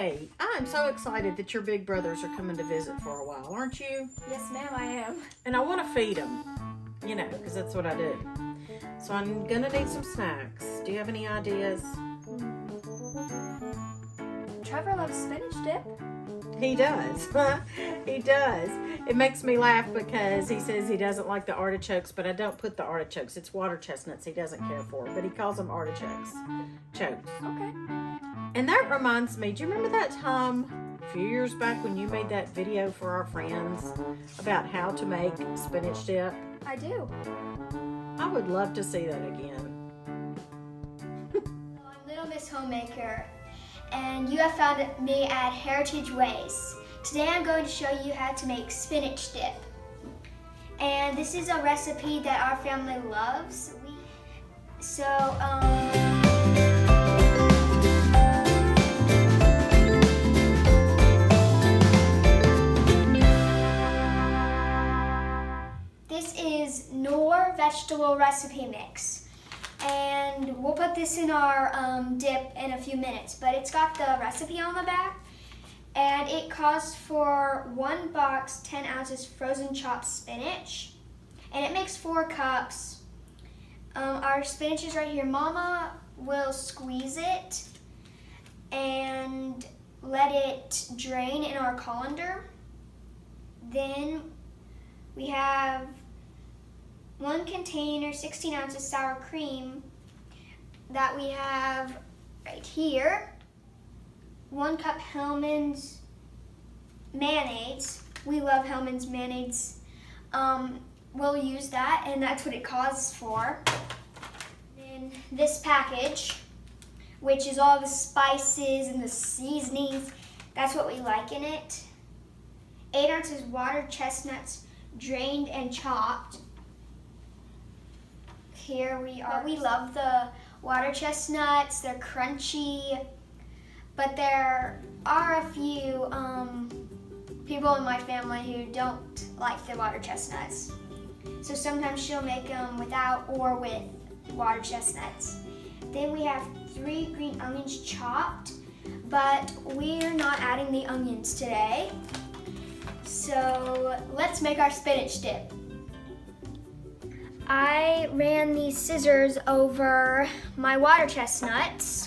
Hey, I'm so excited that your big brothers are coming to visit for a while, aren't you? Yes, ma'am, I am. And I want to feed them, you know, because that's what I do. So I'm going to need some snacks. Do you have any ideas? Trevor loves spinach dip. He does. He does. It makes me laugh because he says he doesn't like the artichokes, but I don't put the artichokes. It's water chestnuts he doesn't care for, but he calls them artichokes. Chokes. Okay. And that reminds me, do you remember that time a few years back when you made that video for our friends about how to make spinach dip? I do. I would love to see that again. I'm Little Miss Homemaker, and you have found me at Heritage Ways. Today I'm going to show you how to make spinach dip. And this is a recipe that our family loves. This is Knorr vegetable recipe mix. And we'll put this in our dip in a few minutes, but it's got the recipe on the back. And it calls for 1 box, 10 ounces frozen chopped spinach. And it makes 4 cups. Our spinach is right here. Mama will squeeze it and let it drain in our colander. Then we have 1 container, 16 ounces sour cream that we have right here. 1 cup Hellmann's mayonnaise. We love Hellmann's mayonnaise. We'll use that, and that's what it calls for. Then this package, which is all the spices and the seasonings, that's what we like in it. 8 ounces water chestnuts, drained and chopped. Here we are. We love the water chestnuts. They're crunchy, but there are a few people in my family who don't like the water chestnuts. So sometimes she'll make them without or with water chestnuts. Then we have 3 green onions chopped, but we're not adding the onions today. So let's make our spinach dip. I ran these scissors over my water chestnuts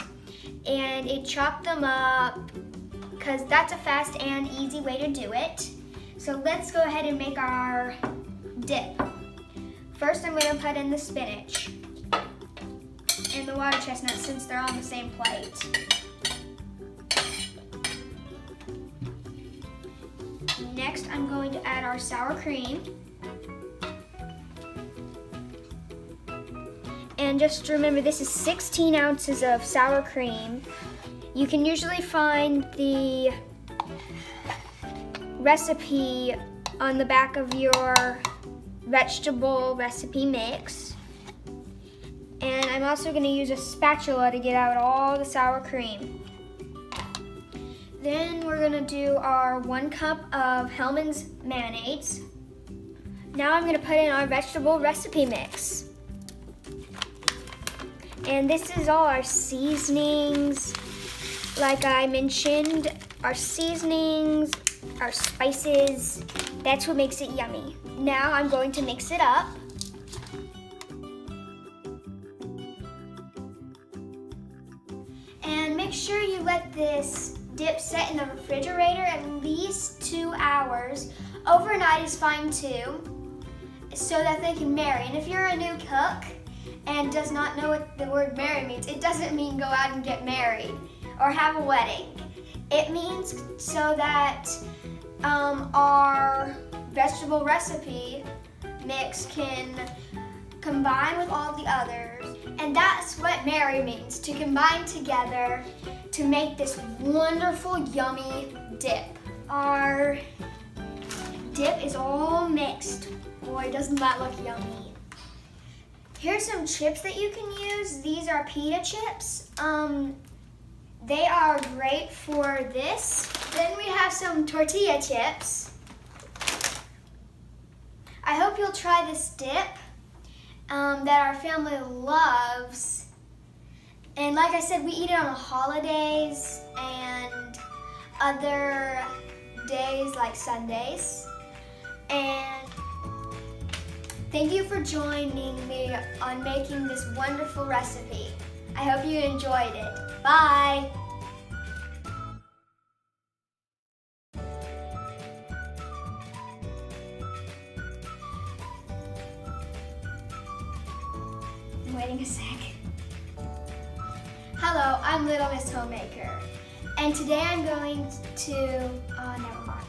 and it chopped them up because that's a fast and easy way to do it. So let's go ahead and make our dip. First I'm going to put in the spinach and the water chestnuts since they're on the same plate. Next I'm going to add our sour cream. And just remember, this is 16 ounces of sour cream. You can usually find the recipe on the back of your vegetable recipe mix. And I'm also going to use a spatula to get out all the sour cream. Then we're going to do our 1 cup of Hellmann's mayonnaise. Now I'm going to put in our vegetable recipe mix. And this is all our seasonings. Like I mentioned, our seasonings, our spices, that's what makes it yummy. Now I'm going to mix it up. And make sure you let this dip set in the refrigerator at least 2 hours. Overnight is fine too, so that they can marry. And if you're a new cook and does not know what the word marry means, it doesn't mean go out and get married or have a wedding. It means so that our vegetable recipe mix can combine with all the others. And that's what marry means, to combine together to make this wonderful, yummy dip. Our dip is all mixed. Boy, doesn't that look yummy. Here's some chips that you can use. These are pita chips. They are great for this. Then we have some tortilla chips. I hope you'll try this dip that our family loves. And like I said, we eat it on the holidays, and other days like Sundays. And thank you for joining me on making this wonderful recipe. I hope you enjoyed it. Bye! I'm waiting a sec. Hello, I'm Little Miss Homemaker. And today I'm going to, never mind.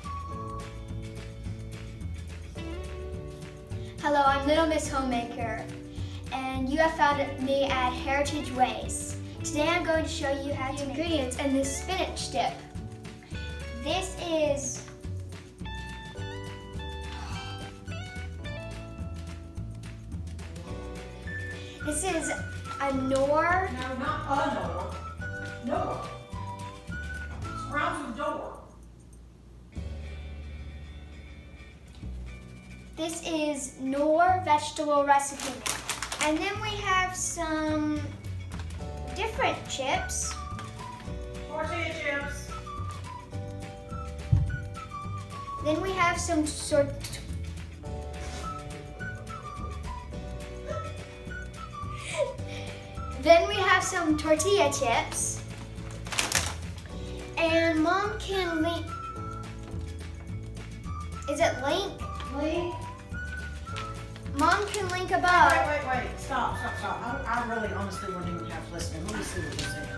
Hello, I'm Little Miss Homemaker, and you have found me at Heritage Ways. Today I'm going to show you how to make ingredients in this spinach dip. This is a Knorr. No, not a Knorr. Knorr. It rhymes with door. This is Knorr vegetable recipe mix. And then we have some different chips. Tortilla chips. Then we have some tortilla chips. And Mom can link. Is it link? Link. Mom can link above. Wait. Stop. I really honestly wasn't even half listening. Let me see what you said.